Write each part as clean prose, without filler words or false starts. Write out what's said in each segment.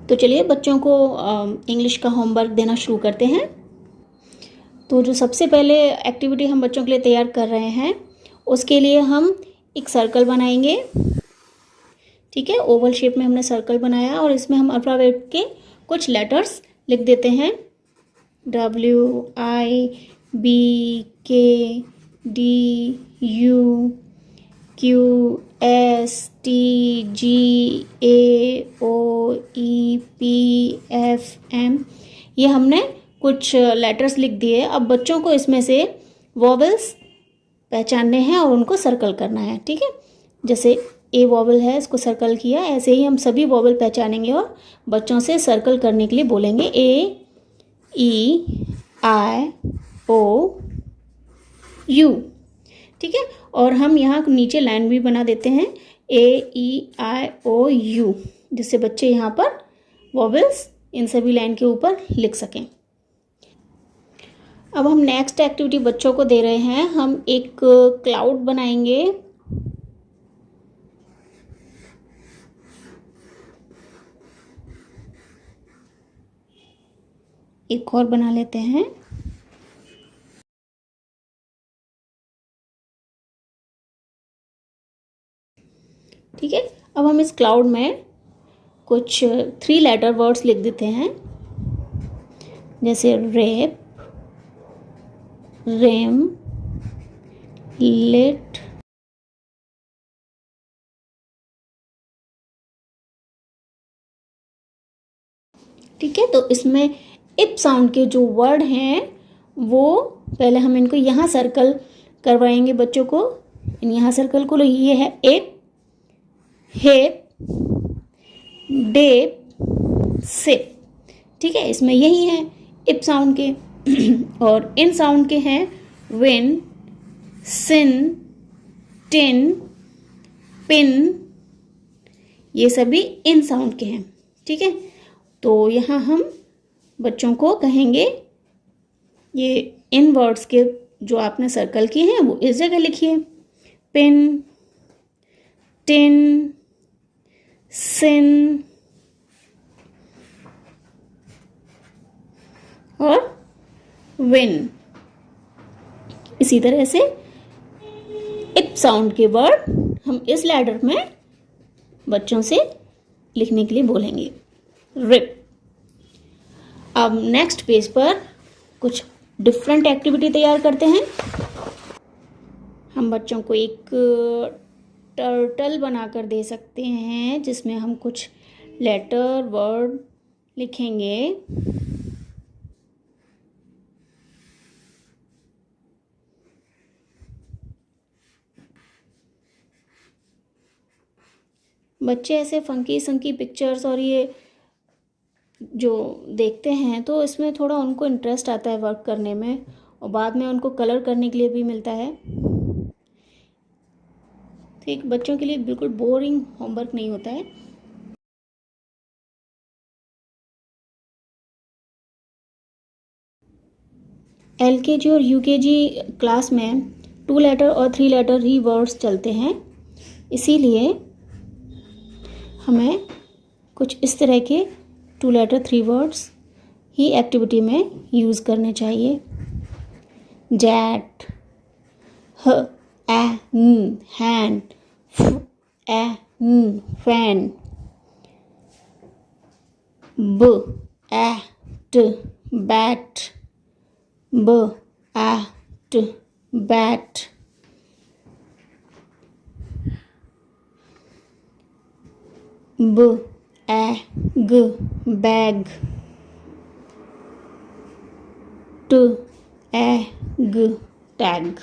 तो चलिए बच्चों को इंग्लिश का होमवर्क देना शुरू करते हैं। तो जो सबसे पहले एक्टिविटी हम बच्चों के लिए तैयार कर रहे हैं, उसके लिए हम एक सर्कल बनाएंगे। ठीक है, ओवल शेप में हमने सर्कल बनाया और इसमें हम अल्फ़ाबेट के कुछ लेटर्स लिख देते हैं। WIBKDU QSTGAOEPFM, ये हमने कुछ लेटर्स लिख दिए। अब बच्चों को इसमें से वॉवेल्स पहचानने हैं और उनको सर्कल करना है। ठीक है, जैसे ए वॉवेल है, इसको सर्कल किया, ऐसे ही हम सभी वॉवेल पहचानेंगे और बच्चों से सर्कल करने के लिए बोलेंगे। AEIOU। ठीक है, और हम यहाँ नीचे लाइन भी बना देते हैं AEIOU, जिससे बच्चे यहाँ पर वॉवेल्स इन सभी लाइन के ऊपर लिख सकें। अब हम नेक्स्ट एक्टिविटी बच्चों को दे रहे हैं। हम एक क्लाउड बनाएंगे। एक और बना लेते हैं। ठीक है, अब हम इस क्लाउड में कुछ 3 लेटर वर्ड्स लिख देते हैं, जैसे रेप, रेम, लेट। ठीक है, तो इसमें इप साउंड के जो वर्ड हैं वो पहले हम इनको यहाँ सर्कल करवाएंगे बच्चों को। यहाँ सर्कल को ये है इप, हिप, डेप, सिप। ठीक है, इसमें यही है इप साउंड के। और इन साउंड के हैं विन, सिन, टिन, पिन, ये सभी इन साउंड के हैं। ठीक है, तो यहाँ हम बच्चों को कहेंगे ये इन वर्ड्स के जो आपने सर्कल किए हैं वो इस जगह लिखिए। पिन, टिन, सिन और विन। इसी तरह से इप साउंड के वर्ड हम इस लैडर में बच्चों से लिखने के लिए बोलेंगे। रिप। अब नेक्स्ट पेज पर कुछ डिफरेंट एक्टिविटी तैयार करते हैं। हम बच्चों को एक टर्टल बनाकर दे सकते हैं, जिसमें हम कुछ लेटर वर्ड लिखेंगे। बच्चे ऐसे फंकी संकी पिक्चर्स और ये जो देखते हैं तो इसमें थोड़ा उनको इंटरेस्ट आता है वर्क करने में, और बाद में उनको कलर करने के लिए भी मिलता है। तो एक बच्चों के लिए बिल्कुल बोरिंग होमवर्क नहीं होता है। LKG और UKG क्लास में 2 लेटर और 3 लेटर ही वर्ड्स चलते हैं, इसीलिए हमें कुछ इस तरह के 2 लेटर 3 वर्ड्स ही एक्टिविटी में यूज़ करने चाहिए। जैट, ह, ए, न, हैंड, फ, ए, न, फैन, ब, ए, ट, बैट, ब, ए, ट, बैट, ब, ए, ग, बैग, ट, ए, ग, टैग।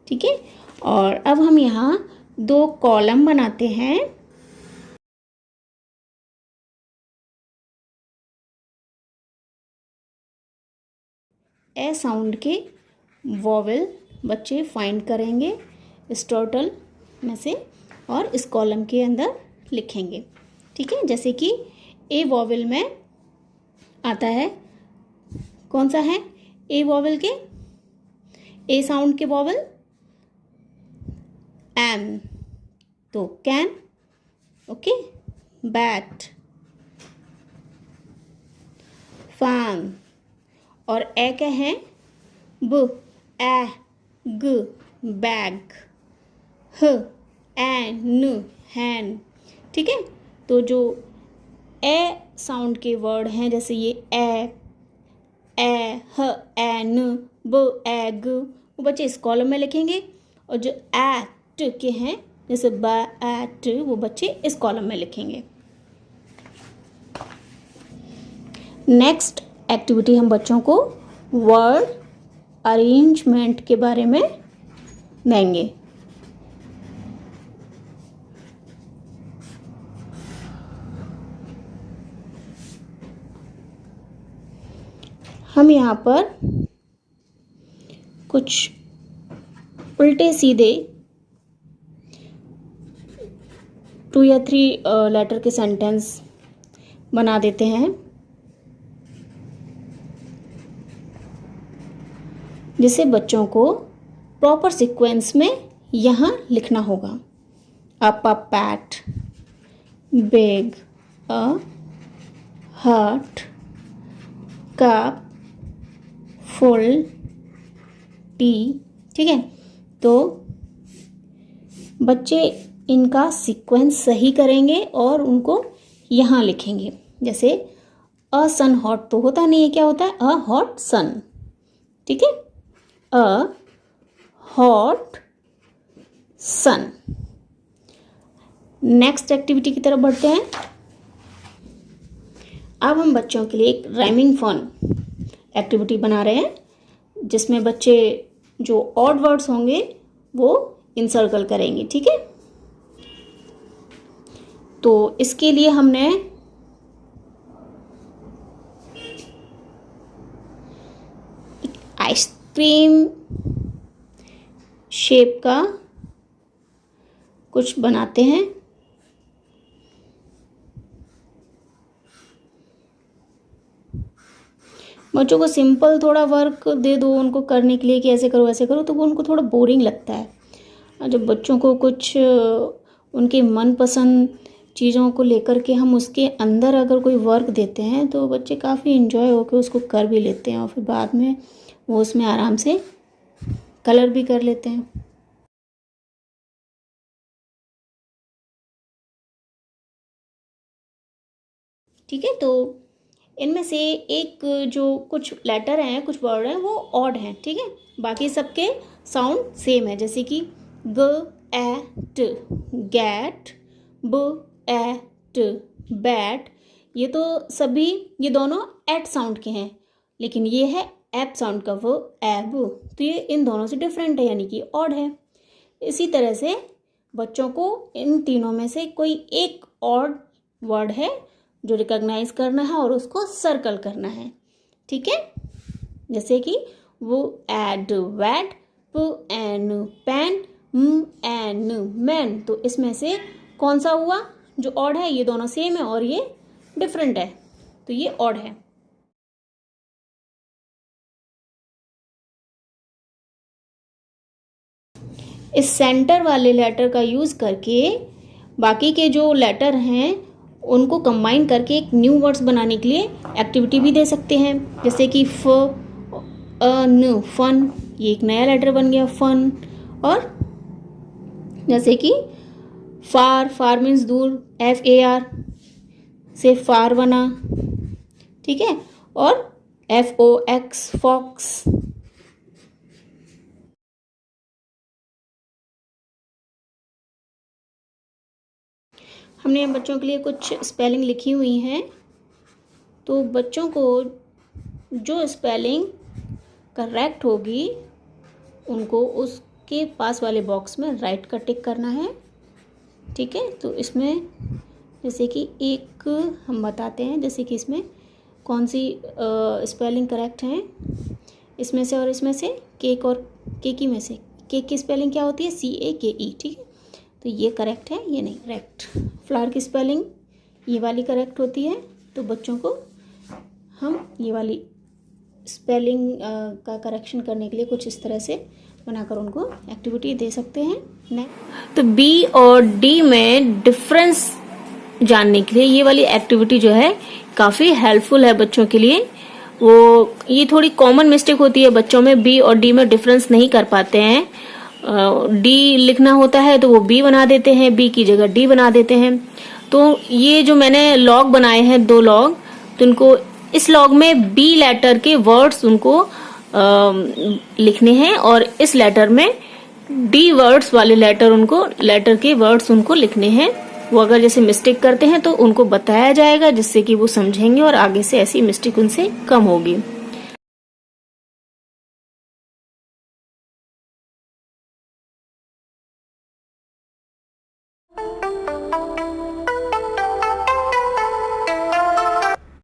ठीक है, और अब हम यहाँ 2 कॉलम बनाते हैं। ए साउंड के वॉवेल बच्चे फाइंड करेंगे इस टर्टल में से और इस कॉलम के अंदर लिखेंगे। ठीक है, जैसे कि ए वॉवेल में आता है, कौन सा है ए वॉवेल के, ए साउंड के वॉवेल एम, तो कैन, ओके, बैट, फैन। और ए क्या है? ब ए ग बैग। ह ए न हैन। ठीक है, तो जो ए साउंड के वर्ड हैं जैसे ये ए ह ए न ब ए ग, वो बच्चे इस कॉलम में लिखेंगे। और जो एट के हैं जैसे ब एट, वो बच्चे इस कॉलम में लिखेंगे। नेक्स्ट एक्टिविटी हम बच्चों को वर्ड अरेंजमेंट के बारे में देंगे। हम यहाँ पर कुछ उल्टे सीधे 2 या 3 लेटर के सेंटेंस बना देते हैं, जिसे बच्चों को प्रॉपर सीक्वेंस में यहाँ लिखना होगा। अ पैट, बिग, अ हर्ट, कप, फुल, टी। ठीक है, तो बच्चे इनका सीक्वेंस सही करेंगे और उनको यहाँ लिखेंगे। जैसे अ सन हॉट तो होता नहीं है, क्या होता है? A hot sun. ठीक है, a hot sun. Next activity की तरफ बढ़ते हैं। अब हम बच्चों के लिए एक राइमिंग फन एक्टिविटी बना रहे हैं, जिसमें बच्चे जो ऑड वर्ड्स होंगे वो इंसर्कल करेंगे। ठीक है, तो इसके लिए हमने आइसक्रीम शेप का कुछ बनाते हैं। बच्चों को सिंपल थोड़ा वर्क दे दो उनको करने के लिए कि ऐसे करो ऐसे करो, तो वो उनको थोड़ा बोरिंग लगता है। और जब बच्चों को कुछ उनके मनपसंद चीज़ों को लेकर के हम उसके अंदर अगर कोई वर्क देते हैं तो बच्चे काफ़ी इन्जॉय होकर उसको कर भी लेते हैं और फिर बाद में वो उसमें आराम से कलर भी कर लेते हैं। ठीक है, तो इनमें से एक जो कुछ लेटर हैं, कुछ वर्ड हैं, वो ऑड हैं। ठीक है, बाकी सबके साउंड सेम है, जैसे कि ग एट, गैट, ब एट, बैट। ये तो सभी, ये दोनों एट साउंड के हैं, लेकिन ये है एप साउंड का वो एब, तो ये इन दोनों से डिफरेंट है, यानी कि ऑड है। इसी तरह से बच्चों को इन तीनों में से कोई एक ऑड वर्ड है जो रिकॉग्नाइज करना है और उसको सर्कल करना है। ठीक है, जैसे कि वो एड वैट, प एन पैन, म एन मैन। तो इसमें से कौन सा हुआ जो ऑड है? ये दोनों सेम है और ये डिफरेंट है, तो ये ऑड है। इस सेंटर वाले लेटर का यूज करके बाकी के जो लेटर हैं उनको कंबाइन करके एक न्यू वर्ड्स बनाने के लिए एक्टिविटी भी दे सकते हैं। जैसे कि फ न फन, ये एक नया लेटर बन गया फन। और जैसे कि फार, फार मीन्स दूर, FAR से फार बना। ठीक है, और FOX फॉक्स। हमने बच्चों के लिए कुछ स्पेलिंग लिखी हुई हैं, तो बच्चों को जो स्पेलिंग करेक्ट होगी उनको उसके पास वाले बॉक्स में राइट का टिक करना है। ठीक है, तो इसमें जैसे कि एक हम बताते हैं, जैसे कि इसमें कौन सी स्पेलिंग करेक्ट हैं इसमें से और इसमें से। केक और केकी में से केक की स्पेलिंग क्या होती है? CAKE। ठीक है, तो ये करेक्ट है, ये नहीं करेक्ट। फ्लावर की स्पेलिंग ये वाली करेक्ट होती है, तो बच्चों को हम ये वाली स्पेलिंग का करेक्शन करने के लिए कुछ इस तरह से बनाकर उनको एक्टिविटी दे सकते हैं। तो B और D में डिफरेंस जानने के लिए ये वाली एक्टिविटी जो है काफ़ी हेल्पफुल है बच्चों के लिए। वो ये थोड़ी कॉमन मिस्टेक होती है बच्चों में, बी और डी में डिफरेंस नहीं कर पाते हैं। डी लिखना होता है तो वो बी बना देते हैं, बी की जगह डी बना देते हैं। तो ये जो मैंने लॉग बनाए हैं 2 लॉग, तो इनको इस लॉग में बी लेटर के वर्ड्स उनको लिखने हैं और इस लेटर में डी वर्ड्स वाले लेटर के वर्ड्स उनको लिखने हैं। वो अगर जैसे मिस्टेक करते हैं तो उनको बताया जाएगा, जिससे कि वो समझेंगे और आगे से ऐसी मिस्टेक उनसे कम होगी।